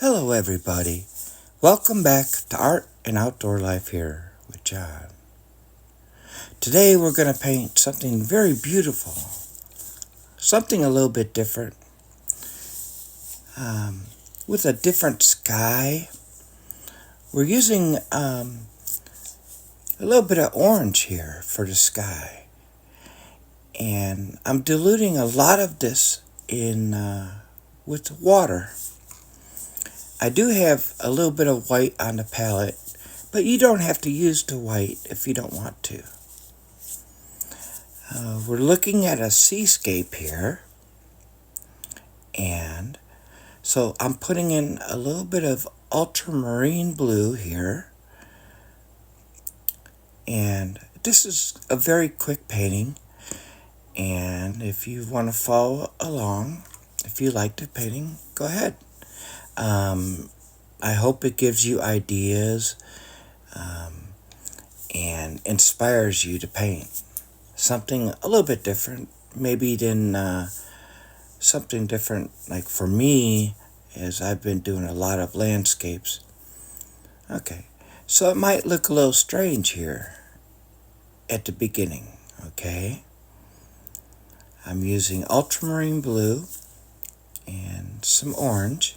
Hello, everybody. Welcome back to Art and Outdoor Life here with John. Today, we're going to paint something very beautiful, something a little bit different, with a different sky. We're using a little bit of orange here for the sky, and I'm diluting a lot of this in with water. I do have a little bit of white on the palette, but you don't have to use the white if you don't want to. We're looking at a seascape here, and so I'm putting in a little bit of ultramarine blue here, and this is a very quick painting, and if you want to follow along, if you like the painting, go ahead. I hope it gives you ideas and inspires you to paint something a little bit different, maybe than something different. Like for me, as I've been doing a lot of landscapes. Okay, so it might look a little strange here at the beginning. Okay, I'm using ultramarine blue and some orange,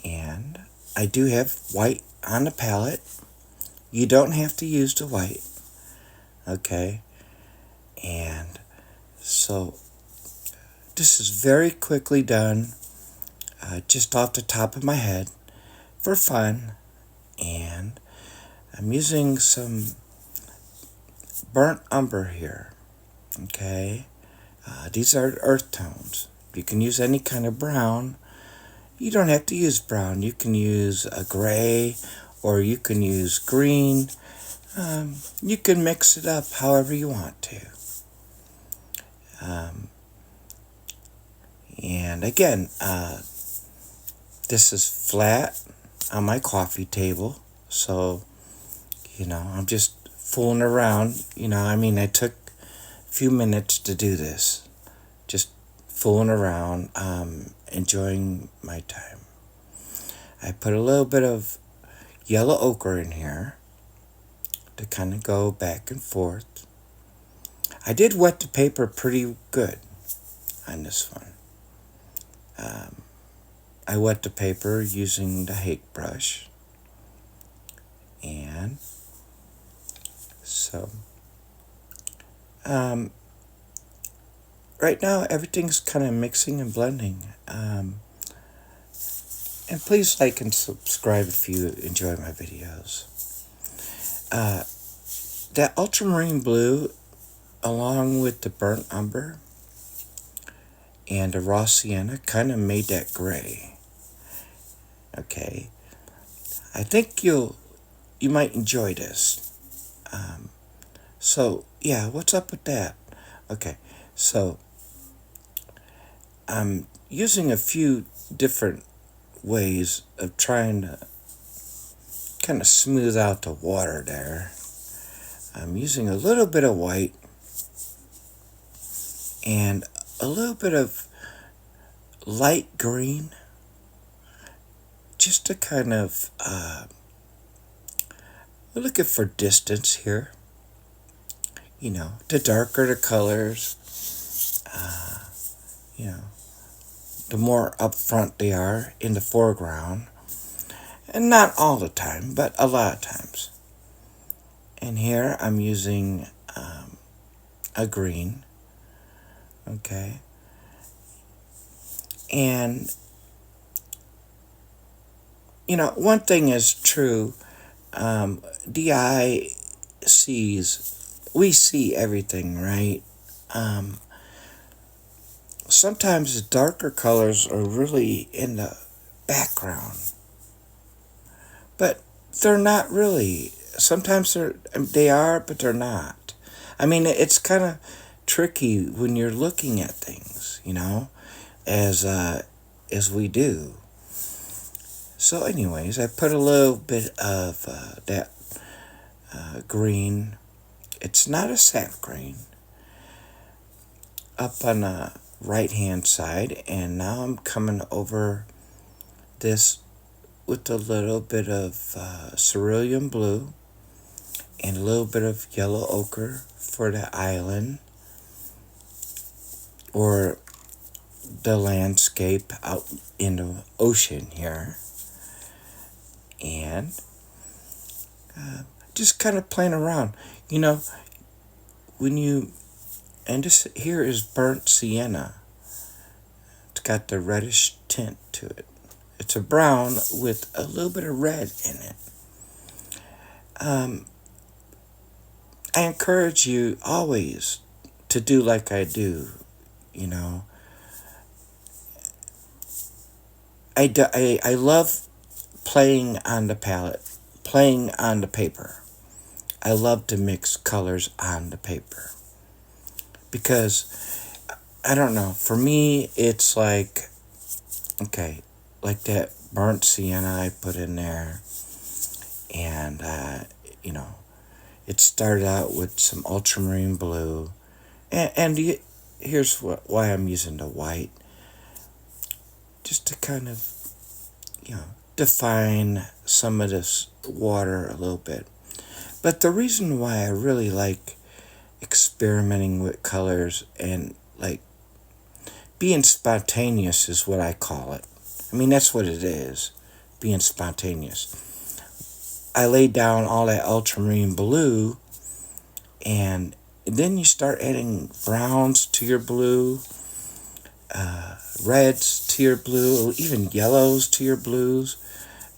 and I do have white on the palette. You don't have to use the white. Okay, and so this is very quickly done, just off the top of my head for fun, and I'm using some burnt umber here. Okay, these are earth tones. You can use any kind of brown. You don't have to use brown. You can use a gray, or you can use green. You can mix it up however you want to. And again, this is flat on my coffee table, so, I'm just fooling around. I took a few minutes to do this. Just fooling around, enjoying my time. I put a little bit of yellow ochre in here to kind of go back and forth. I did wet the paper pretty good on this one. I wet the paper using the Hake brush. And so, right now everything's kind of mixing and blending. And please like and subscribe if you enjoy my videos. That ultramarine blue, along with the burnt umber and the raw sienna, kind of made that gray. Okay, I think you might enjoy this. So yeah, what's up with that? Okay, so I'm using a few different ways of trying to kind of smooth out the water there. I'm using a little bit of white and a little bit of light green, just to kind of looking for distance here. The darker the colors, the more upfront they are in the foreground. And not all the time, but a lot of times. And here I'm using a green. Okay. And, one thing is true. The eye we see everything, right? Sometimes the darker colors are really in the background, but they're not really. Sometimes they are, but they're not. It's kind of tricky when you're looking at things, as we do. So anyways, I put a little bit of that green. It's not a sap green. Up on the right hand side, and now I'm coming over this with a little bit of cerulean blue and a little bit of yellow ochre for the island or the landscape out in the ocean here. And just kind of playing around. You know, when you, and this here is burnt sienna. It's got the reddish tint to it. It's a brown with a little bit of red in it. I encourage you always to do like I do, you know. I love playing on the palette, playing on the paper. I love to mix colors on the paper. Because, I don't know, for me, it's like, okay, like that burnt sienna I put in there. And, you know, it started out with some ultramarine blue. And here's why I'm using the white. Just to kind of, you know, define some of this water a little bit. But the reason why I really like experimenting with colors and like being spontaneous is what I call it. I mean, that's what it is, being spontaneous. I laid down all that ultramarine blue, and then you start adding browns to your blue, reds to your blue, even yellows to your blues,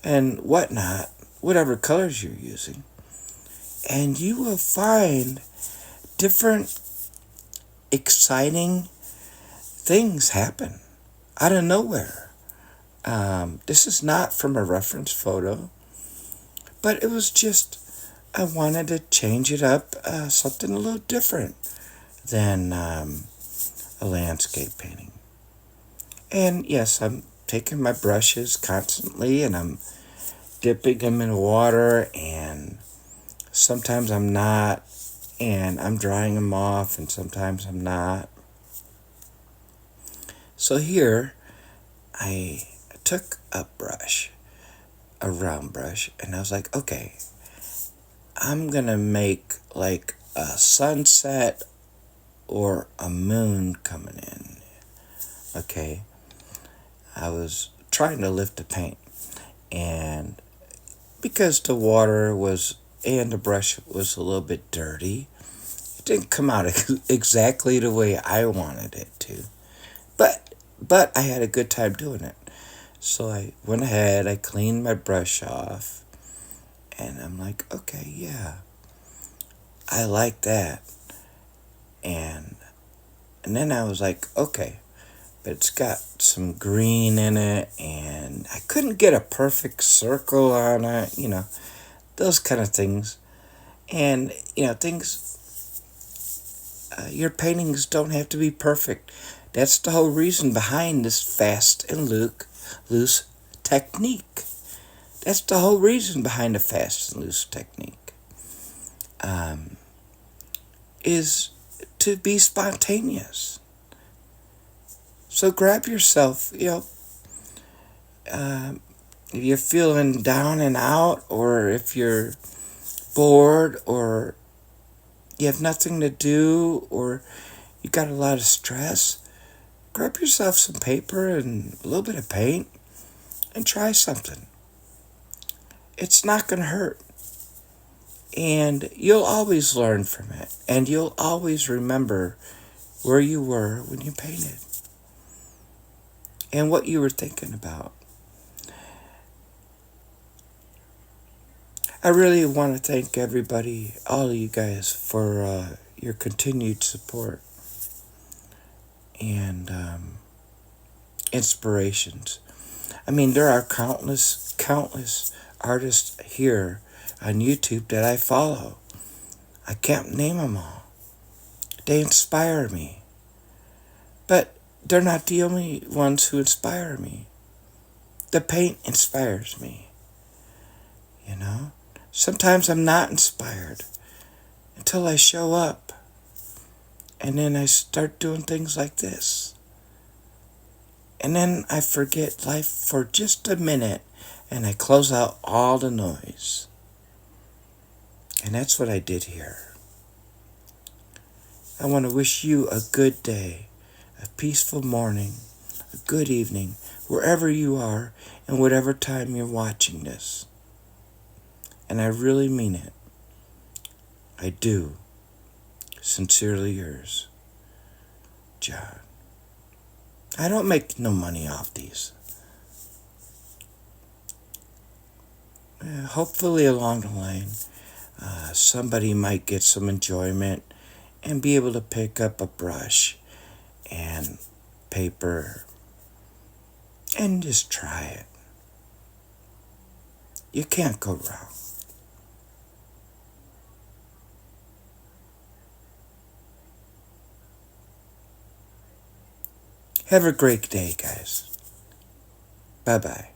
and whatnot, whatever colors you're using. And you will find different exciting things happen out of nowhere. This is not from a reference photo, but it was just, I wanted to change it up, something a little different than a landscape painting. And yes, I'm taking my brushes constantly and I'm dipping them in water, and sometimes I'm not, and I'm drying them off, and sometimes I'm not. So here, I took a brush, a round brush, and I was like, okay, I'm gonna make like a sunset or a moon coming in. Okay, I was trying to lift the paint, and because the water was, and the brush was a little bit dirty, it didn't come out exactly the way I wanted it to. But I had a good time doing it. So I went ahead, I cleaned my brush off, and I'm like, okay, yeah, I like that. And then I was like, okay, but it's got some green in it, and I couldn't get a perfect circle on it, you know, those kind of things. And, you know, your paintings don't have to be perfect. That's the whole reason behind this fast and loose technique. That's the whole reason behind the fast and loose technique. Is to be spontaneous. So grab yourself, you know, if you're feeling down and out, or if you're bored, or you have nothing to do, or you got a lot of stress, grab yourself some paper and a little bit of paint and try something. It's not going to hurt. And you'll always learn from it. And you'll always remember where you were when you painted and what you were thinking about. I really want to thank everybody, all of you guys, for your continued support and inspirations. I mean, there are countless artists here on YouTube that I follow. I can't name them all. They inspire me. But they're not the only ones who inspire me. The paint inspires me. You know? Sometimes I'm not inspired until I show up. And then I start doing things like this. And then I forget life for just a minute and I close out all the noise. And that's what I did here. I want to wish you a good day, a peaceful morning, a good evening, wherever you are and whatever time you're watching this. And I really mean it. I do. Sincerely yours, John. I don't make no money off these. Hopefully along the line, somebody might get some enjoyment and be able to pick up a brush and paper and just try it. You can't go wrong. Have a great day, guys. Bye-bye.